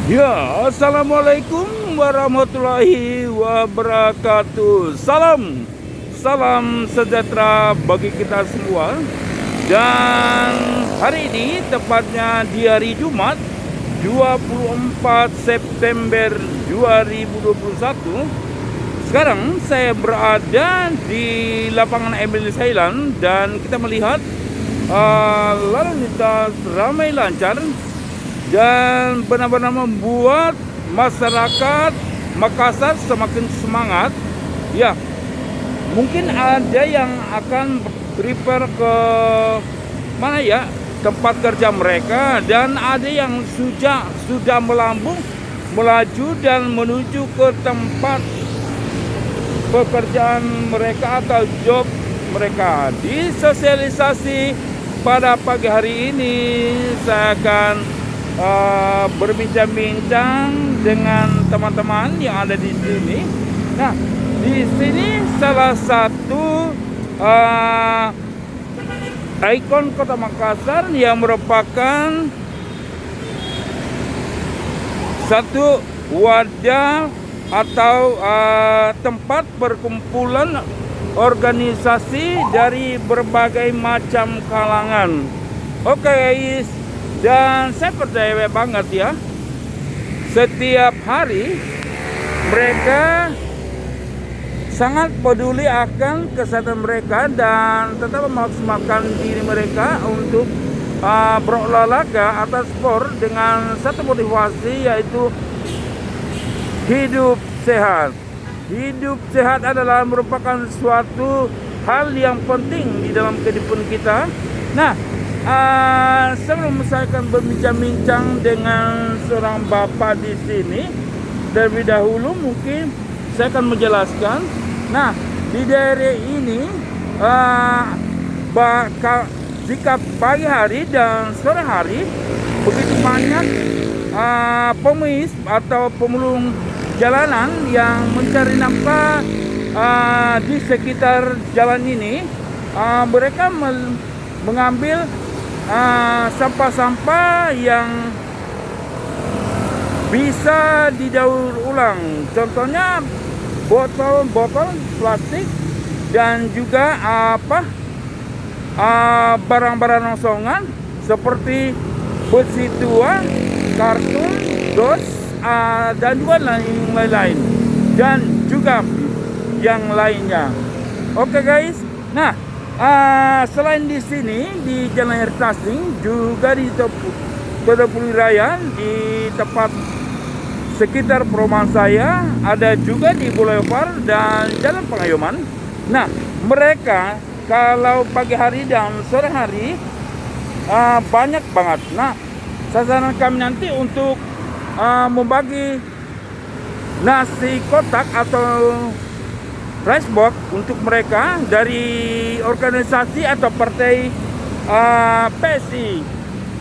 Ya, assalamualaikum warahmatullahi wabarakatuh. Salam sejahtera bagi kita semua. Dan hari ini tepatnya di hari Jumat 24 September 2021. Sekarang saya berada di lapangan Emily Thailand dan kita melihat lalu lintas ramai lancar dan benar-benar membuat masyarakat Makassar semakin semangat. Ya, mungkin ada yang akan prepare ke mana ya, tempat kerja mereka, dan ada yang sudah melaju dan menuju ke tempat pekerjaan mereka atau job mereka. Di sosialisasi pada pagi hari ini saya akan berbincang-bincang dengan teman-teman yang ada di sini. Nah, di sini salah satu ikon Kota Makassar yang merupakan satu wadah atau tempat perkumpulan organisasi dari berbagai macam kalangan. Oke guys, dan saya percaya banget ya, setiap hari mereka sangat peduli akan kesehatan mereka dan tetap memaksimalkan diri mereka untuk berolahraga atau sport dengan satu motivasi, yaitu hidup sehat. Hidup sehat adalah merupakan suatu hal yang penting di dalam kehidupan kita. Nah, sebelum saya akan berbincang-bincang dengan seorang bapak di sini, terlebih dahulu mungkin saya akan menjelaskan. Nah, di daerah ini jika pagi hari dan sore hari begitu banyak pengemis atau pemulung jalanan yang mencari nafkah di sekitar jalan ini. Mereka mengambil sampah-sampah yang bisa didaur ulang. Contohnya botol plastik dan juga barang-barang rongsokan seperti besi tua, kartun, dos, dan juga lain-lain, dan juga yang lainnya. Oke guys. Nah, selain di sini di Jalan Air Tasing, juga di Todopuli Raya, di tempat sekitar perumahan saya, ada juga di Boulevard dan Jalan Pengayoman. Nah, mereka kalau pagi hari dan sore hari banyak banget. Nah, sasaran kami nanti untuk membagi nasi kotak atau rice box untuk mereka dari organisasi atau partai PSI,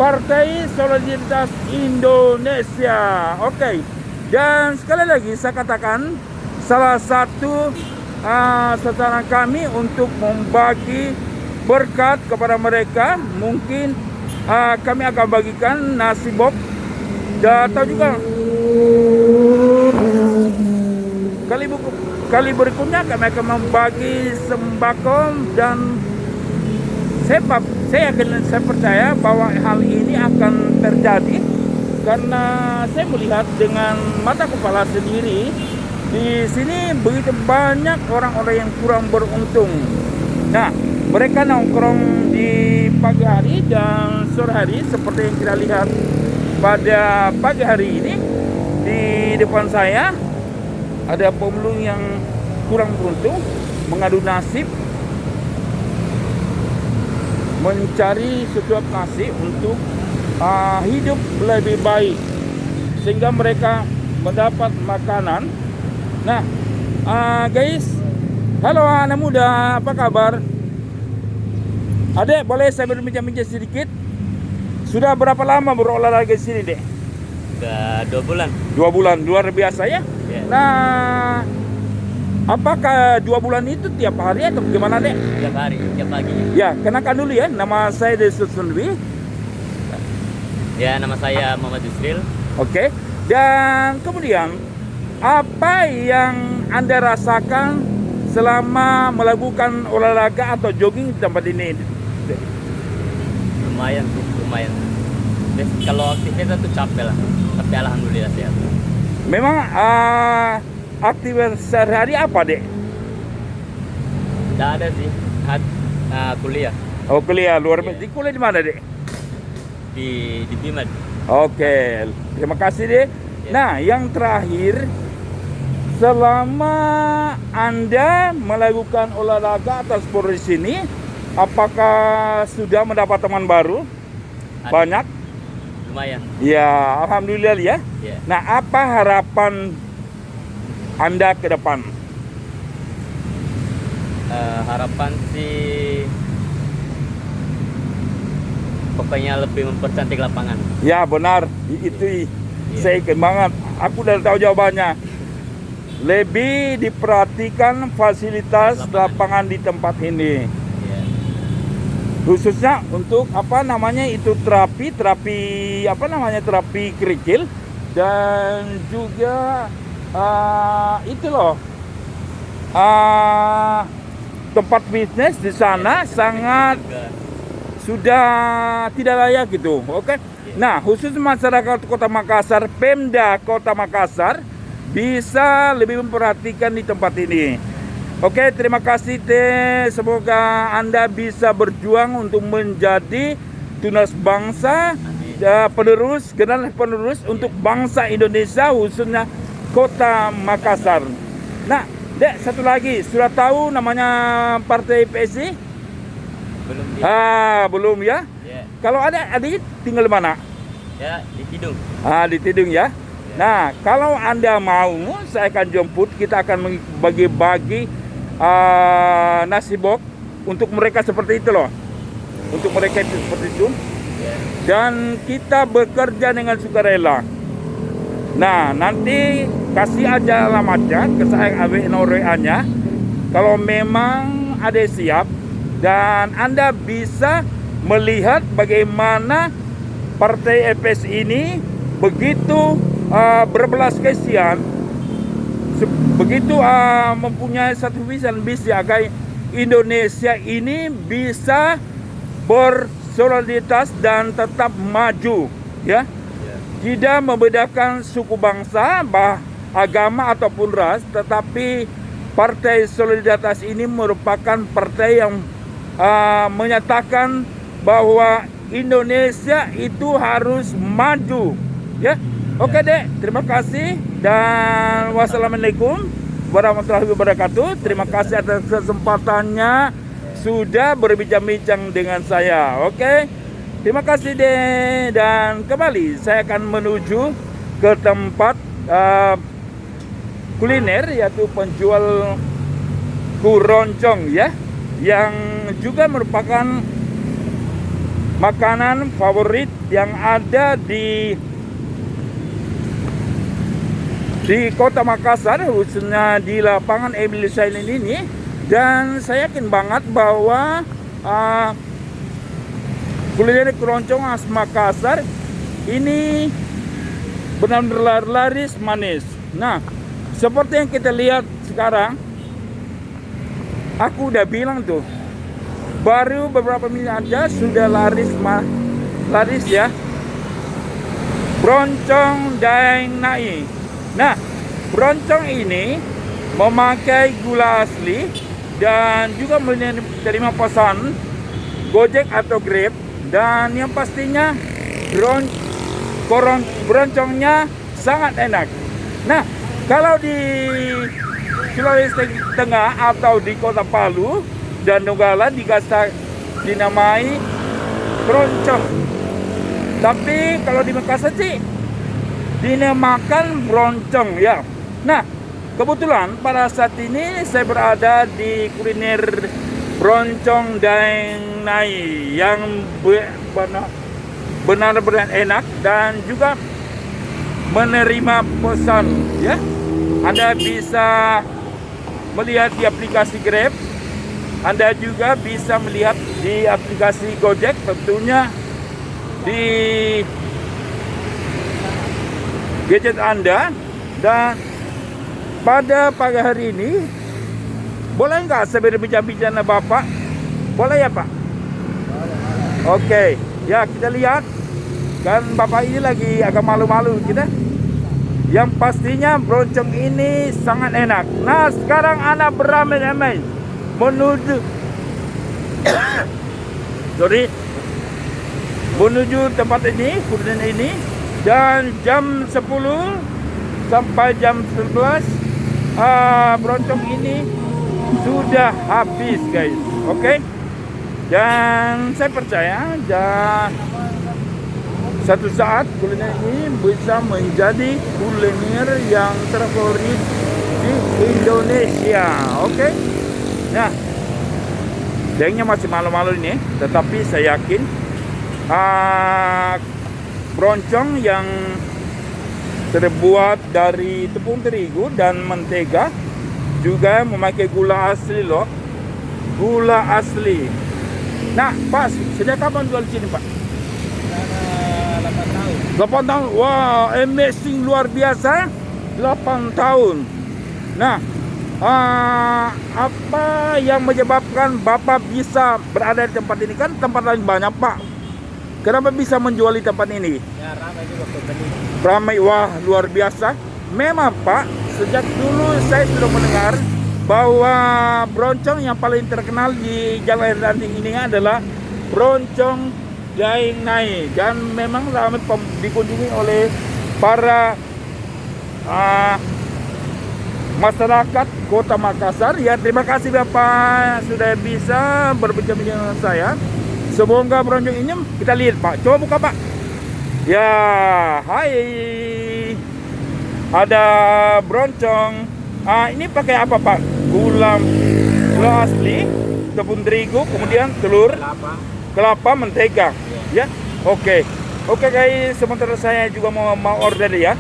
Partai Solidaritas Indonesia. Oke. Dan sekali lagi saya katakan, salah satu sasaran kami untuk membagi berkat kepada mereka. Mungkin kami akan bagikan nasi box, atau juga kali berikutnya kami akan membagi sembako. Dan saya percaya bahwa hal ini akan terjadi karena saya melihat dengan mata kepala sendiri di sini begitu banyak orang-orang yang kurang beruntung. Nah, mereka nongkrong di pagi hari dan sore hari seperti yang kita lihat pada pagi hari ini. Di depan saya ada pemulung yang kurang beruntung mengadu nasib mencari sesuap nasi untuk hidup lebih baik sehingga mereka mendapat makanan. Nah, guys, halo anak muda, apa kabar? Adek, boleh saya berbincang-bincang sedikit? Sudah berapa lama berolahraga di sini, Dek? Udah 2 bulan. 2 bulan, luar biasa ya. Yeah. Nah, apakah 2 bulan itu tiap hari atau gimana, Dek? Tiap hari, tiap pagi. Ya, kenakan dulu ya. Nama saya Desus Sunwi. Ya, nama saya Muhammad Yusril. Oke. Dan kemudian apa yang Anda rasakan selama melakukan olahraga atau jogging di tempat ini? Lumayan tuh, lumayan. Kalau aktivitas tuh capek lah, tapi alhamdulillah sehat. Memang aktivitas sehari-hari apa, Dek? Tidak ada sih, kuliah Oh, kuliah luar biasa. Di kuliah di mana, Dek? di Bima. Oke, terima kasih, Dek. Nah, yang terakhir, selama Anda melakukan olahraga atau sport di sini, apakah sudah mendapat teman baru? Ada. Banyak? Lumayan. Ya, alhamdulillah ya. Ya. Nah, apa harapan Anda ke depan? Harapan sih pokoknya lebih mempercantik lapangan. Ya, benar. Itu saya yakin banget. Aku udah tahu jawabannya. Lebih diperhatikan fasilitas lapangan di tempat ini. Ya. Khususnya untuk terapi kerikil, dan juga tempat bisnis di sana sangat sudah tidak layak gitu. Oke. Nah, khusus masyarakat Kota Makassar, Pemda Kota Makassar bisa lebih memperhatikan di tempat ini. Oke, terima kasih Teh. Semoga Anda bisa berjuang untuk menjadi tunas bangsa, generasi penerus untuk bangsa Indonesia, khususnya Kota Makassar. Nah, Dek, satu lagi, sudah tahu namanya Partai PSI? Belum di. Belum ya? Ya. Kalau ada adik tinggal di mana? Ya, di Tidung. Di Tidung ya. Nah, kalau Anda mau, saya akan jemput. Kita akan bagi-bagi nasi box untuk mereka seperti itu loh. Untuk mereka itu seperti itu. Dan kita bekerja dengan sukarela. Nah, nanti kasih aja alamatnya ke saya, WA-nya. Kalau memang ada siap, dan Anda bisa melihat bagaimana Partai EPS ini begitu berbelas kasihan, begitu mempunyai satu visi agar Indonesia ini bisa bersolidaritas dan tetap maju, ya. Tidak membedakan suku bangsa, agama ataupun ras, tetapi Partai Solidaritas ini merupakan partai yang menyatakan bahwa Indonesia itu harus maju, ya. Oke, Dek, terima kasih dan wassalamualaikum warahmatullahi wabarakatuh. Terima kasih atas kesempatannya sudah berbincang-bincang dengan saya. Oke, terima kasih, Dek, dan kembali saya akan menuju ke tempat kuliner, yaitu penjual kuroncong, ya, yang juga merupakan makanan favorit yang ada di Kota Makassar, khususnya di lapangan Emil Sailin ini. Dan saya yakin banget bahwa kuliner keroncong khas Makassar ini benar-benar laris manis. Nah, seperti yang kita lihat sekarang, aku udah bilang tuh, baru beberapa menit aja sudah laris ya. Broncong Daeng Nai. Nah, broncong ini memakai gula asli dan juga menerima pesan Gojek atau Grab, dan yang pastinya broncongnya sangat enak. Nah, kalau di Sulawesi Tengah atau di Kota Palu dan Donggala dinamai keroncong. Tapi kalau di Makassar sih dinamakan broncong, ya. Nah, kebetulan pada saat ini saya berada di kuliner broncong Daeng Nai yang benar-benar enak dan juga menerima pesan, ya. Anda bisa melihat di aplikasi Grab, Anda juga bisa melihat di aplikasi Gojek, tentunya di gadget Anda. Dan pada pagi hari ini, boleh nggak saya berbincang-bincang dengan Bapak? Boleh ya Pak? Oke, ya kita lihat. Kan Bapak ini lagi agak malu-malu kita. Yang pastinya broncong ini sangat enak. Nah sekarang anak beramai-ramai menuju menuju tempat ini, kuliner ini. Dan jam 10 sampai jam 11 broncong ini sudah habis guys. Oke. Dan saya percaya satu saat kuliner ini bisa menjadi kuliner yang terfavorit di Indonesia. Oke. Nah, dengnya masih malu-malu ini, tetapi saya yakin broncong yang terbuat dari tepung terigu dan mentega juga memakai gula asli loh. Gula asli. Nah, Pak, sejak kapan jual di sini, Pak? 8 tahun. 8 tahun. Wah, amazing, luar biasa. 8 tahun. Nah, apa yang menyebabkan Bapak bisa berada di tempat ini? Kan tempat lain banyak, Pak. Kenapa bisa menjual di tempat ini? Ya ramai juga pembeli. Ramai, wah luar biasa. Memang Pak, sejak dulu saya sudah mendengar bahwa broncong yang paling terkenal di Jalan Air Ranting ini adalah broncong Daeng Nai. Dan memang ramai dikunjungi oleh para masyarakat Kota Makassar. Ya, terima kasih Bapak sudah bisa berbincang-bincang dengan saya. Semoga broncong ini kita lihat Pak. Coba buka Pak. Ya, hai. Ada broncong. Ini pakai apa Pak? Gula asli, tepung terigu, kemudian telur, kelapa, mentega. Ya, oke. Oke guys, sementara saya juga mau order ya.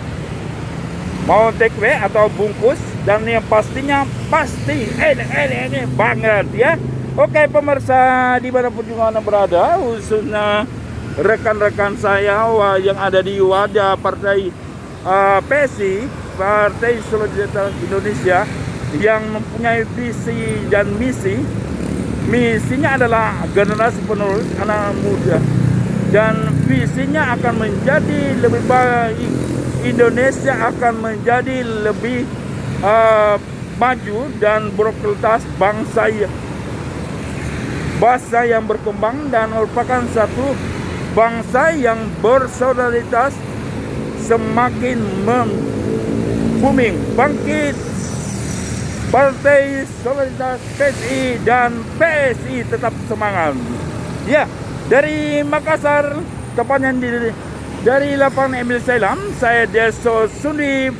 Mau take away atau bungkus, dan yang pastinya pasti ini banget ya. Oke pemirsa dimanapun juga Anda berada, khususnya rekan-rekan saya yang ada di wadah partai PSI, Partai Solidaritas Indonesia, yang mempunyai visi dan misi. Misinya adalah generasi penerus anak muda, dan visinya akan menjadi lebih baik. Indonesia akan menjadi lebih maju dan berkualitas, bangsa yang berkembang dan merupakan satu bangsa yang bersolidaritas, semakin booming, bangkit. Partai Solidaritas PSI dan PSI tetap semangat. Ya, dari Makassar, tepatnya dari lapangan Emil Sailam, saya Deso Sundi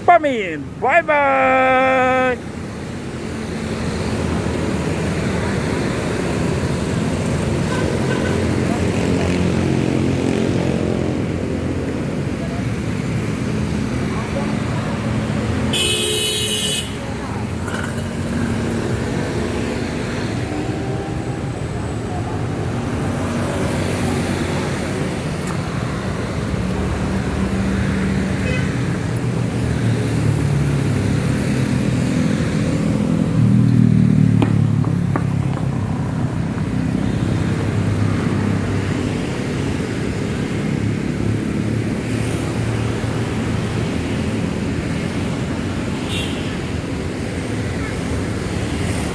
pamit. Bye bye.